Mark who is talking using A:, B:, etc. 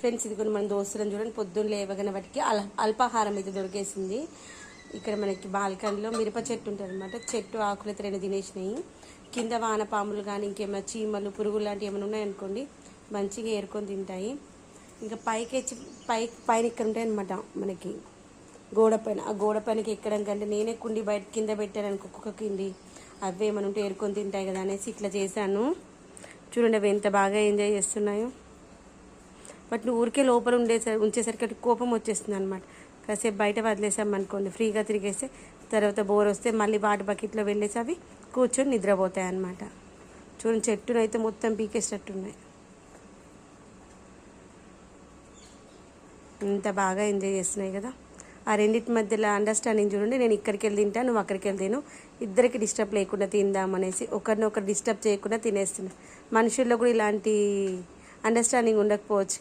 A: Friends ఇది కొన్ని మన దోస్తులను చూడండి పొద్దున్న లేవగానే వాటికి అల్పాహారం అయితే దొరికేసింది. ఇక్కడ మనకి బాల్కనీలో మిరప చెట్టు ఉంటుంది అనమాట. చెట్టు ఆకులు అయితే 2 తినేసినాయి. కింద వానపాములు కానీ ఇంకేమైనా చీమలు పురుగులు లాంటివి ఏమైనా ఉన్నాయనుకోండి మంచిగా ఏరుకొని తింటాయి. ఇంకా పైకి వచ్చి పైన ఇక్కడ ఉంటాయి అనమాట మనకి గోడ పైన. ఆ గోడ పైనకి ఎక్కడం కంటే నేనే కుండి బయట కింద పెట్టాను అనుకో కుక్క కింది, అవే ఏమైనా ఉంటే ఏరుకొని తింటాయి కదా అనేసి ఇట్లా చేశాను. చూడండి అవి ఎంత బాగా ఎంజాయ్ చేస్తున్నాయో. బట్ నువ్వు ఊరికే లోపల ఉంచేసరికి అటు కోపం వచ్చేస్తుంది అనమాట. కాసేపు బయట వదిలేసామనుకోండి ఫ్రీగా తిరిగేస్తే తర్వాత బోర్ వస్తే మళ్ళీ వాటి బకెట్లో వెళ్ళేసి అవి కూర్చొని నిద్రపోతాయి అన్నమాట. చూడండి చెట్టునైతే మొత్తం పీకేసేటట్టున్నాయి. ఇంత బాగా ఎంజాయ్ చేస్తున్నాయి కదా. ఆ రెండింటి మధ్యలో అండర్స్టాండింగ్ చూడండి. నేను ఇక్కడికి వెళ్ళి తింటా, నువ్వు అక్కడికి వెళ్ళి తిను, ఇద్దరికి డిస్టర్బ్ లేకుండా తిందామనేసి ఒకరినొకరు డిస్టర్బ్ చేయకుండా తినేస్తున్నాను. మనుషుల్లో కూడా ఇలాంటి అండర్స్టాండింగ్ ఉండకపోవచ్చు.